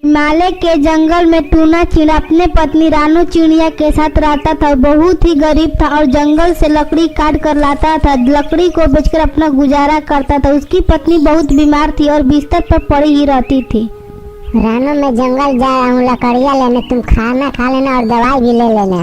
हिमालय के जंगल में टूना चिड़ा अपने पत्नी रानू चिड़िया के साथ रहता था। बहुत ही गरीब था और जंगल से लकड़ी काट कर लाता था। लकड़ी को बेचकर अपना गुजारा करता था। उसकी पत्नी बहुत बीमार थी और बिस्तर पर पड़ी ही रहती थी। रानू, मैं जंगल जा रहा हूँ लकड़ियाँ लेने, तुम खाना खा लेना और दवाई भी ले लेना।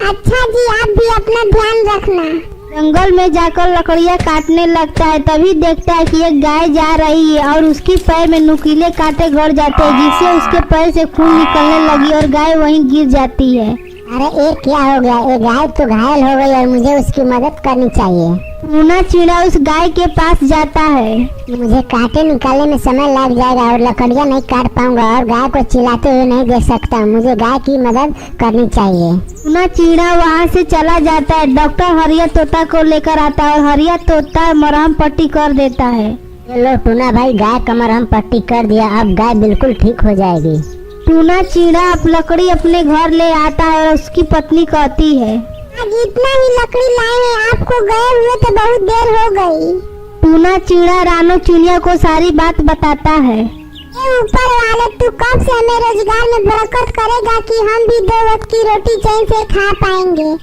अच्छा जी, आप भी अपना ध्यान रखना। जंगल में जाकर लकड़ियाँ काटने लगता है। तभी देखता है कि एक गाय जा रही है और उसके पैर में नुकीले कांटे गड़ जाते हैं, जिससे उसके पैर से खून निकलने लगी और गाय वहीं गिर जाती है। अरे ये क्या हो गया? ये गाय तो घायल हो गई और मुझे उसकी मदद करनी चाहिए। टूना चिड़ा उस गाय के पास जाता है। मुझे कांटे निकालने में समय लग जाएगा और लकड़ियाँ नहीं काट पाऊंगा और गाय को चिल्लाते हुए नहीं देख सकता। मुझे गाय की मदद करनी चाहिए। टूना चिड़ा वहाँ से चला जाता है। डॉक्टर हरिया तोता को लेकर आता है और हरिया तोता मरहम पट्टी कर देता है। लो टूना भाई, गाय का मरहम पट्टी कर दिया, अब गाय बिल्कुल ठीक हो जाएगी। टूना चिड़ा अब लकड़ी अपने घर ले आता है और उसकी पत्नी कहती है, आज इतना ही लकड़ी लाए हैं, आपको गए हुए तो बहुत देर हो गई। टूना चिड़ा रानू चिड़िया को सारी बात बताता है। ये ऊपर वाले तू कब से हमें रोजगार में बरकत करेगा कि हम भी 2 वक्त की रोटी चैन से खा पाएंगे।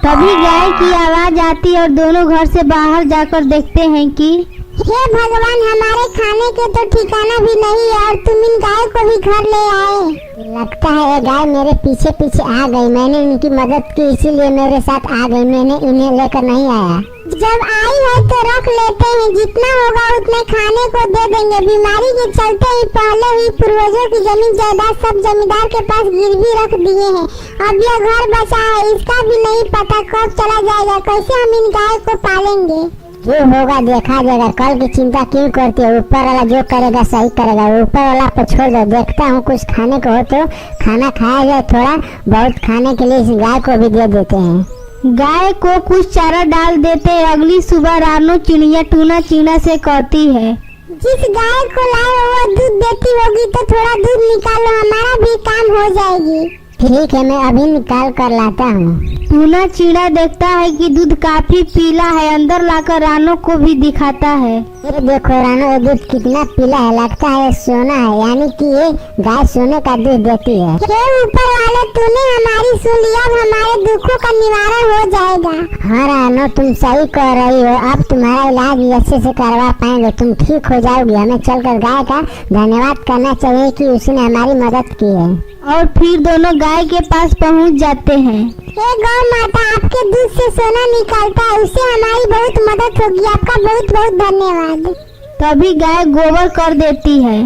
तभी गाय की आवाज आती है और दोनों घर से बाहर जाकर देखते हैं कि हे भगवान, हमारे खाने के तो ठिकाना भी नहीं है और तुम इन गाय को भी घर ले आए। लगता है ये गाय मेरे पीछे पीछे आ गई। मैंने इनकी मदद की इसीलिए मेरे साथ आ गई। मैंने इन्हें लेकर नहीं आया। जब आई है तो रख लेते हैं, जितना होगा उतने खाने को दे देंगे। बीमारी के चलते ही पहले ही पूर्वजों की जमीन जायदाद सब जमींदार के पास गिरवी रख दिए हैं। अब यह घर बचा है, इसका भी नहीं पता कब चला जाएगा। कैसे हम इन गाय को पालेंगे? जो होगा देखा जाएगा। कल की चिंता क्यों करती है? ऊपर वाला जो करेगा सही करेगा। ऊपर वाला पर छोड़ दो। देखता हूँ कुछ खाने को हो तो खाना खाया जाए। थोड़ा बहुत खाने के लिए इस गाय को भी दे देते हैं। गाय को कुछ चारा डाल देते हैं। अगली सुबह रानू चिड़िया टूना चिड़ा से कहती है, जिस गाय को लाए वो दूध देती होगी तो थोड़ा दूध निकालो, हमारा भी काम हो जाएगी। ठीक है, मैं अभी निकाल कर लाता हूँ। टूना चिड़ा देखता है कि दूध काफी पीला है। अंदर लाकर रानू को भी दिखाता है। ये देखो रानू, ये दूध कितना पीला है। लगता है सोना है, यानी कि ये गाय सोने का दूध देती है। हे ऊपर वाले, तूने हमारी सुन लिया। अब हमारे दुखों का निवारण हो जाएगा। हाँ रानू, तुम सही कह रही हो। अब तुम्हारा इलाज भी अच्छे से करवा पाएंगे। तुम ठीक हो जाओगी। हमें चलकर गाय का धन्यवाद करना चाहिए कि उसने हमारी मदद की है। और फिर दोनों गाय के पास पहुंच जाते हैं। हे गौ माता, आपके दूध से सोना निकलता है, उससे हमारी बहुत मदद होगी। आपका बहुत बहुत धन्यवाद। तभी गाय गोबर कर देती है।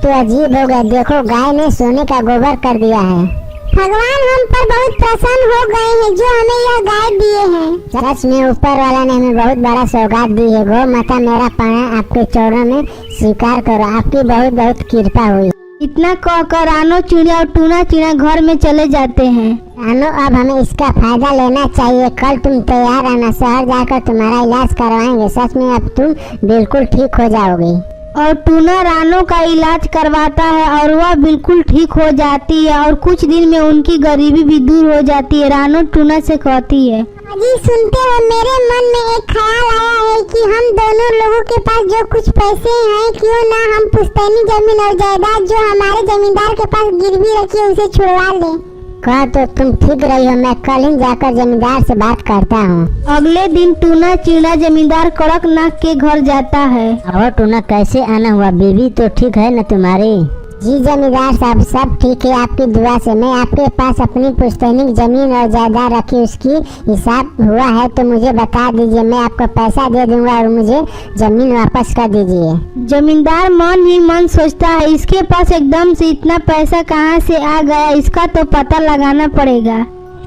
तो अजीब हो गया। देखो, गाय ने सोने का गोबर कर दिया है। भगवान हम पर बहुत प्रसन्न हो गए हैं जो हमें यह गाय दिए हैं। सच में ऊपर वाला ने हमें बहुत बड़ा सौगात दी है। गौ माता, मेरा प्राण आपके चरणों में स्वीकार करो। आपकी बहुत बहुत कृपा हुई। इतना कहकर रानू चिड़िया और टूना चिड़ा घर में चले जाते हैं। रानू, अब हमें इसका फायदा लेना चाहिए। कल तुम तैयार रहना, शहर जाकर तुम्हारा इलाज करवाएंगे। सच में अब तुम बिल्कुल ठीक हो जाओगी। और टूना रानू का इलाज करवाता है और वह बिल्कुल ठीक हो जाती है और कुछ दिन में उनकी गरीबी भी दूर हो जाती है। रानू टूना से कहती है, जी सुनते हो, मेरे मन में एक ख्याल आया है कि हम दोनों लोगों के पास जो कुछ पैसे हैं, क्यों ना हम पुश्तैनी जमीन और जायदाद जो हमारे जमींदार के पास गिरवी रखी है उसे छुड़वा लें। कहा तो तुम ठीक रही हो। मैं कल ही जाकर जमींदार से बात करता हूँ। अगले दिन टूना चिड़ा जमींदार कड़कनाथ के घर जाता है। और टूना, कैसे आना हुआ? बीवी तो ठीक है न तुम्हारी? जी जमींदार साहब, सब ठीक है आपकी दुआ से। मैं आपके पास अपनी पुश्तैनी जमीन और जायदाद रखी, उसकी हिसाब हुआ है तो मुझे बता दीजिए। मैं आपको पैसा दे दूंगा और मुझे जमीन वापस कर दीजिए। जमींदार मन ही मन सोचता है, इसके पास एकदम से इतना पैसा कहाँ से आ गया, इसका तो पता लगाना पड़ेगा।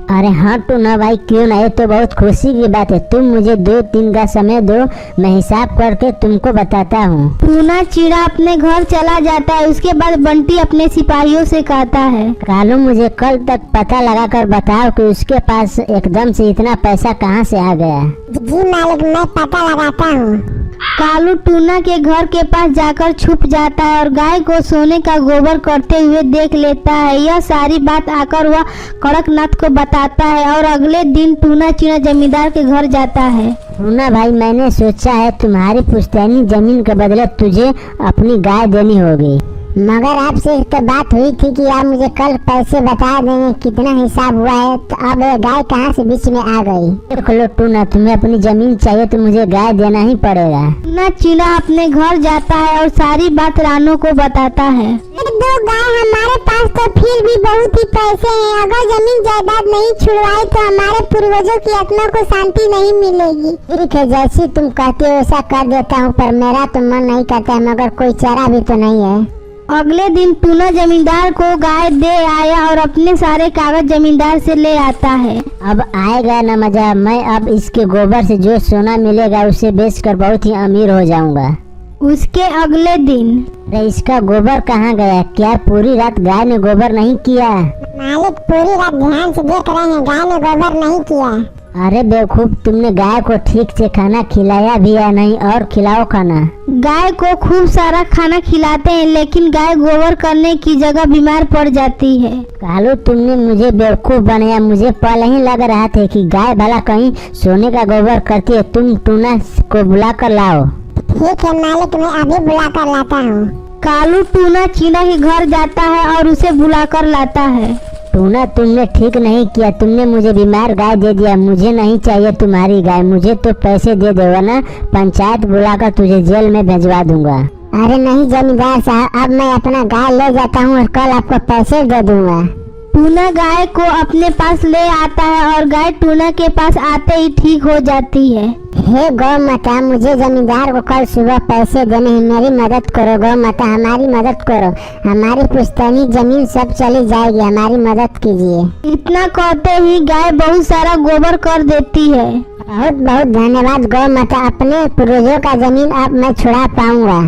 अरे हाँ टूना भाई, क्यों ना, ये तो बहुत खुशी की बात है। तुम मुझे 2-3 का समय दो, मैं हिसाब करके तुमको बताता हूँ। टूना चिड़ा अपने घर चला जाता है। उसके बाद बंटी अपने सिपाहियों से कहता है, कालू, मुझे कल तक पता लगाकर बताओ कि उसके पास एकदम से इतना पैसा कहाँ से आ गया। जी मालिक, मैं पता लगाता हूँ। कालू टूना के घर के पास जाकर छुप जाता है और गाय को सोने का गोबर करते हुए देख लेता है। यह सारी बात आकर वह कड़कनाथ को बताता है और अगले दिन टूना चिड़ा जमींदार के घर जाता है। टूना भाई, मैंने सोचा है तुम्हारी पुश्तैनी जमीन के बदले तुझे अपनी गाय देनी होगी। मगर आपसे तो बात हुई थी कि आप मुझे कल पैसे बता देंगे कितना हिसाब हुआ है, तो अब ये गाय कहाँ से बीच में आ गई? देख लो टूना, तुम्हें अपनी जमीन चाहिए तो मुझे गाय देना ही पड़ेगा। टूना चीना अपने घर जाता है और सारी बात रानू को बताता है। 2 गाय हमारे पास तो फिर भी बहुत ही पैसे हैं। अगर जमीन जायदाद नहीं छुड़वाई तो हमारे पूर्वजों की आत्मा को शांति नहीं मिलेगी। ठीक है, जैसी तुम कहती हो वैसा कर देता हूँ, पर मेरा तो मन नहीं करता है, मगर कोई चारा भी तो नहीं है। अगले दिन टूना जमींदार को गाय दे आया और अपने सारे कागज जमींदार से ले आता है। अब आएगा न मजा, मैं अब इसके गोबर से जो सोना मिलेगा उसे बेचकर बहुत ही अमीर हो जाऊंगा। उसके अगले दिन अरे इसका गोबर कहाँ गया? क्या पूरी रात गाय ने गोबर नहीं किया? मालिक पूरी रात ध्यान से देख रहे हैं, गाय ने गोबर नहीं किया। अरे बेवकूफ, तुमने गाय को ठीक से खाना खिलाया भी या नहीं? और खिलाओ खाना। गाय को खूब सारा खाना खिलाते हैं, लेकिन गाय गोबर करने की जगह बीमार पड़ जाती है। कालू, तुमने मुझे बेवकूफ बनाया। मुझे पहले ही लग रहा था कि गाय भला कहीं सोने का गोबर करती है। तुम टूना को बुला कर लाओ। ठीक है मालिक, मैं अभी बुला कर लाता हूँ। कालू टूना चीना के घर जाता है और उसे बुला कर लाता है। टूना, तुमने ठीक नहीं किया। तुमने मुझे बीमार गाय दे दिया। मुझे नहीं चाहिए तुम्हारी गाय। मुझे तो पैसे दे दो वरना पंचायत बुलाकर तुझे जेल में भेजवा दूंगा। अरे नहीं जमींदार साहब, अब मैं अपना गाय ले जाता हूँ और कल आपको पैसे दे दूंगा। टूना गाय को अपने पास ले आता है और गाय टूना के पास आते ही ठीक हो जाती है। हे गौ माता, मुझे जमींदार को कल सुबह पैसे देने हैं। मेरी मदद करो गौ माता, हमारी मदद करो। हमारी पुश्तैनी जमीन सब चली जाएगी, हमारी मदद कीजिए। इतना कहते ही गाय बहुत सारा गोबर कर देती है। बहुत बहुत धन्यवाद गौ माता, अपने पूर्वजों का जमीन अब मैं छुड़ा पाऊंगा।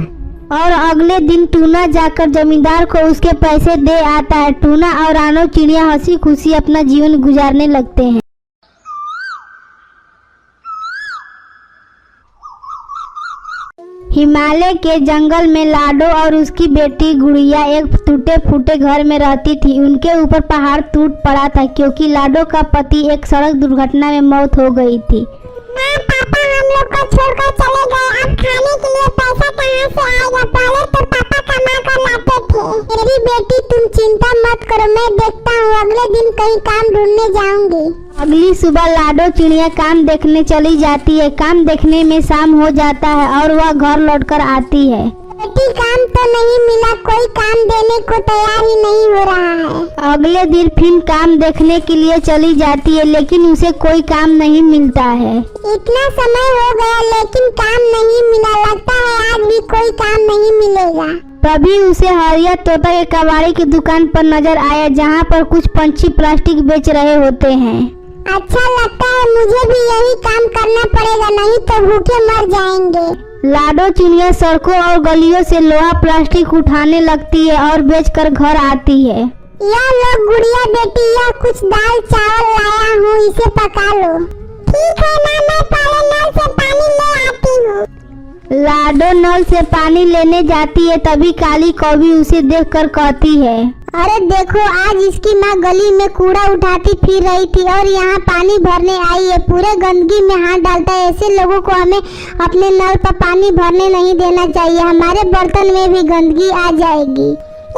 और अगले दिन टूना जाकर जमींदार को उसके पैसे दे आता है। टूना और रानू चिड़िया हंसी खुशी अपना जीवन गुजारने लगते हैं। हिमालय के जंगल में लाडो और उसकी बेटी गुड़िया एक टूटे फूटे घर में रहती थी। उनके ऊपर पहाड़ टूट पड़ा था क्योंकि लाडो का पति एक सड़क दुर्घटना में मौत हो गई थी। माँ पापा हम लोग को छोड़कर चले गए, अब खाने के लिए पैसा कहाँ से आएगा? पहले तो पापा कमा कर लाते थे। मेरी बेटी तुम चिंता मत करो, मैं देखता हूँ, अगले दिन कहीं काम ढूंढने जाऊंगी। अगली सुबह लाडो चिड़िया काम देखने चली जाती है। काम देखने में शाम हो जाता है और वह घर लौटकर आती है। बेटी काम तो नहीं मिला, कोई काम देने को तैयार ही नहीं हो रहा है। अगले दिन फिर काम देखने के लिए चली जाती है, लेकिन उसे कोई काम नहीं मिलता है। इतना समय हो गया लेकिन काम नहीं मिला, लगता है आज भी कोई काम नहीं मिलेगा। तभी उसे हरिया तोता के कबाड़ी की दुकान पर नजर आया, जहाँ पर कुछ पंछी प्लास्टिक बेच रहे होते हैं। अच्छा लगता है, मुझे भी यही काम करना पड़ेगा, नहीं तो भूखे मर जाएंगे। लाडो चिड़िया सड़कों और गलियों से लोहा प्लास्टिक उठाने लगती है और बेचकर घर आती है। यह लो गुड़िया बेटी, यह कुछ दाल चावल लाया हूँ, इसे पका लो। ठीक है माँ, मैं पहले नल से पानी ले आती हूँ। लाडो नल से पानी लेने जाती है, तभी काली कौवी उसे देखकर कहती है, अरे देखो, आज इसकी माँ गली में कूड़ा उठाती फिर रही थी और यहाँ पानी भरने आई है। पूरे गंदगी में हाथ डालता है। ऐसे लोगों को हमें अपने नल पर पानी भरने नहीं देना चाहिए, हमारे बर्तन में भी गंदगी आ जाएगी।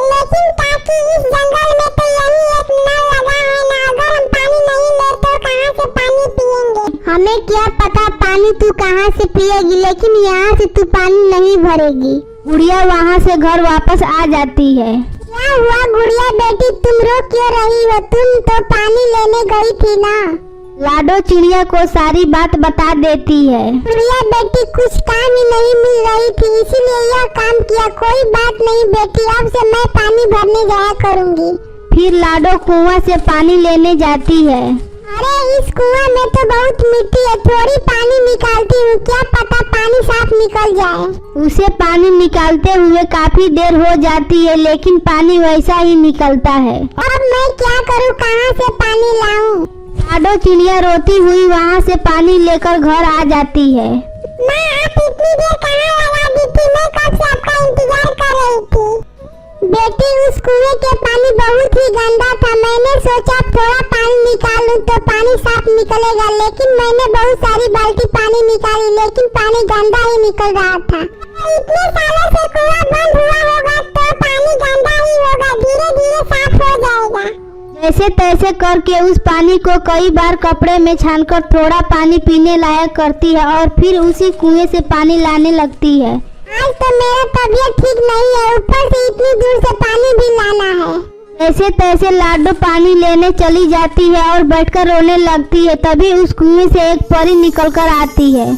लेकिन काकी, इस जंगल में तो यही एक नल लगा है ना, अगर हम पानी नहीं ले तो कहाँ से पानी पियेंगे? हमें क्या पता पानी तू कहाँ से पिएगी, लेकिन यहाँ से तू पानी नहीं भरेगी। गुड़िया वहाँ से घर वापस आ जाती है। क्या हुआ गुड़िया बेटी, तुम रो क्यों रही हो? तुम तो पानी लेने गई थी ना। लाडो चिड़िया को सारी बात बता देती है। गुड़िया बेटी, कुछ काम ही नहीं मिल रही थी, इसीलिए यह काम किया। कोई बात नहीं बेटी, अब से मैं पानी भरने जाया करूँगी। फिर लाडो कुआं से पानी लेने जाती है। अरे इस कुआं में तो बहुत मिट्टी है, थोड़ी पानी निकालती हूँ, क्या पता पानी साफ निकल जाए। उसे पानी निकालते हुए काफी देर हो जाती है, लेकिन पानी वैसा ही निकलता है। अब मैं क्या करूँ, कहाँ से पानी लाऊं? लाडो चिड़िया रोती हुई वहाँ से पानी लेकर घर आ जाती है। माँ, आप इतनी देर कहाँ लगा दी थी? मैं कब से आपका इंतजार कर रही थी। बेटी, उस कुएं के पानी बहुत ही गंदा था, मैंने सोचा थोड़ा पानी निकाल लूं तो पानी साफ निकलेगा, लेकिन मैंने बहुत सारी बाल्टी पानी निकाली, लेकिन पानी गंदा ही निकल रहा था। इतने सालों से कुआं बंद हुआ होगा तो पानी गंदा ही होगा, धीरे धीरे साफ हो जाएगा। जैसे तैसे करके उस पानी को कई बार कपड़े में छानकर थोड़ा पानी पीने लायक करती है और फिर उसी कुएं से पानी लाने लगती है। आज तो मेरा तबीयत ठीक नहीं है, ऊपर से इतनी दूर से पानी भी लाना है। जैसे तैसे लाडो पानी लेने चली जाती है और बैठकर रोने लगती है। तभी उस कुएं से एक परी निकलकर आती है।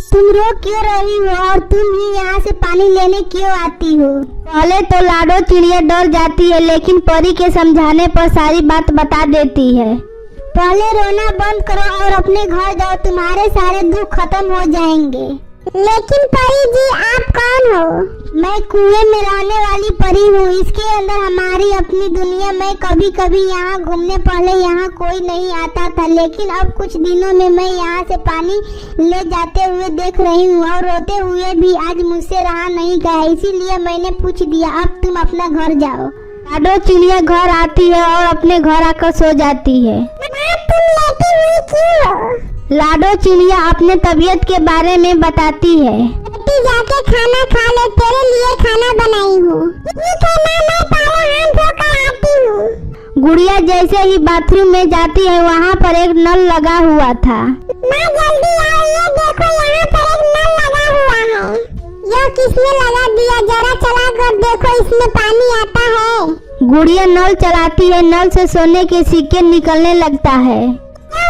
तुम रो क्यों रही हो और तुम ही यहाँ से पानी लेने क्यों आती हो? पहले तो लाडो चिड़िया डर जाती है, लेकिन परी के समझाने पर सारी बात बता देती है। पहले रोना बंद करो और अपने घर जाओ, तुम्हारे सारे दुख खत्म हो जाएंगे। लेकिन परी जी आप कौन हो? मैं कुएं में रहने वाली परी हूँ। इसके अंदर हमारी अपनी दुनिया। मैं कभी कभी यहाँ घूमने, पहले यहाँ कोई नहीं आता था, लेकिन अब कुछ दिनों में मैं यहाँ से पानी ले जाते हुए देख रही हूँ और रोते हुए भी आज मुझसे रहा नहीं गया, इसीलिए मैंने पूछ दिया। अब तुम अपना घर जाओ। लाडो चिड़िया घर आती है और अपने घर आकर सो जाती है। तुम लेटी हुई क्यों हो? लाडो चिड़िया अपने तबीयत के बारे में बताती है। बेटी जाके खाना खा ले, तेरे लिए खाना बनाई हूँ। ठीक है माँ, मैं पहले हाथ धोकर आती हूँ। गुड़िया जैसे ही बाथरूम में जाती है, वहाँ पर एक नल लगा हुआ था। माँ जल्दी आओ, ये देखो यहाँ पर एक नल लगा हुआ है। यह किसने लगा दिया? जरा चला कर देखो, इसमें पानी आता है। गुड़िया नल चलाती है। नल से सोने के सिक्के निकलने लगता है।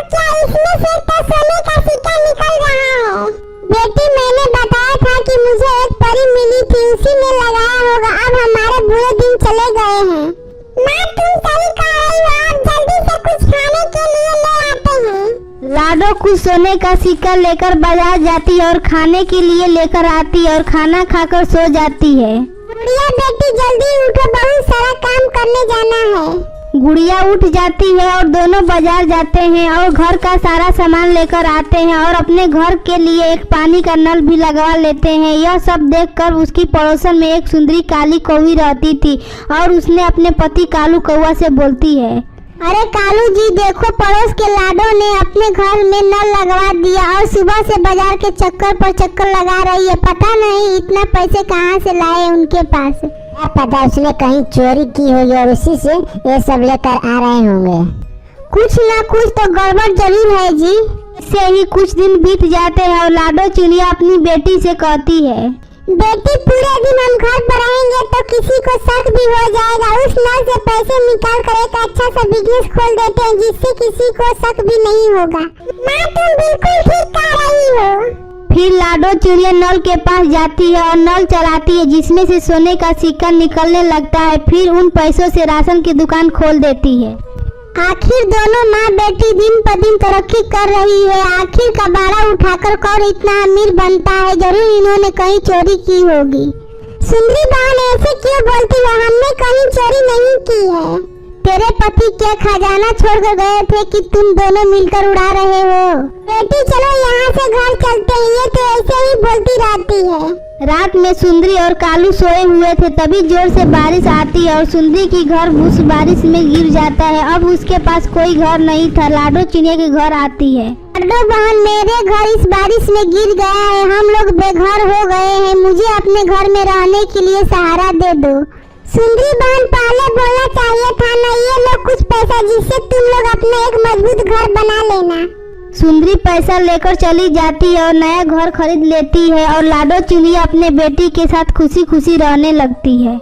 क्या इसमें से तो सोने का सिक्का निकल रहा है? बेटी मैंने बताया था कि मुझे एक परी मिली थी, उसी ने लगाया होगा। अब हमारे बुरे दिन चले गए हैं। माँ तुम सही कह रही हो, अब जल्दी से कुछ खाने के लिए ले आते हैं। लाडो कुछ सोने का सिक्का लेकर बाजार जाती है और खाने के लिए लेकर आती है और खाना खाकर सो जाती है। गुड़िया बेटी जल्दी उठो, बहुत सारा काम करने जाना है। गुड़िया उठ जाती है और दोनों बाजार जाते हैं और घर का सारा सामान लेकर आते हैं और अपने घर के लिए एक पानी का नल भी लगवा लेते हैं। यह सब देखकर उसकी पड़ोसन में एक सुंदरी काली कौवी रहती थी और उसने अपने पति कालू कौवा से बोलती है, अरे कालू जी देखो, पड़ोस के लाडो ने अपने घर में नल लगवा दिया और सुबह से बाजार के चक्कर पर चक्कर लगा रही है। पता नहीं इतना पैसे कहाँ से लाए उनके पास। क्या पता उसने कहीं चोरी की होगी और उसी से ये सब लेकर आ रहे होंगे। कुछ ना कुछ तो गड़बड़ जरूर है जी। इससे ही कुछ दिन बीत जाते हैं और लाडो चिड़िया अपनी बेटी से कहती है, बेटी पूरे दिन हम घर पर रहेंगे तो किसी को शक भी हो जाएगा। उस नल से पैसे निकाल कर एक अच्छा सा बिजनेस खोल देते हैं, जिससे किसी को शक भी नहीं होगा। माँ तुम बिल्कुल ठीक कह रही हो। फिर लाडो चिड़िया नल के पास जाती है और नल चलाती है, जिसमें से सोने का सिक्का निकलने लगता है। फिर उन पैसों से राशन की दुकान खोल देती है। आखिर दोनों माँ बेटी दिन पर दिन तरक्की कर रही है। आखिर कबाड़ा उठाकर कौन इतना अमीर बनता है? जरूर इन्होंने कहीं चोरी की होगी। सुंदरी बहन ऐसे क्यों बोलती हो? हमने कहीं चोरी नहीं की है। तेरे पति क्या खजाना छोड़कर गए थे कि तुम दोनों मिलकर उड़ा रहे हो? बेटी चलो यहाँ से घर चलते हैं, ये तो ऐसे ही बोलती रहती है। रात में सुंदरी और कालू सोए हुए थे, तभी जोर से बारिश आती है और सुंदरी की घर उस बारिश में गिर जाता है। अब उसके पास कोई घर नहीं था। लाडो चिड़िया के घर आती है। लाडो बहन, मेरे घर इस बारिश में गिर गया है, हम लोग बेघर हो गए हैं, मुझे अपने घर में रहने के लिए सहारा दे दो। सुंदरी बहन पहले बोलना चाहिए था ना, ये लो कुछ पैसा, जिससे तुम लोग अपना एक मजबूत घर बना लेना। सुंदरी पैसा लेकर चली जाती है और नया घर खरीद लेती है और लाडो चिड़िया अपने बेटी के साथ खुशी खुशी रहने लगती है।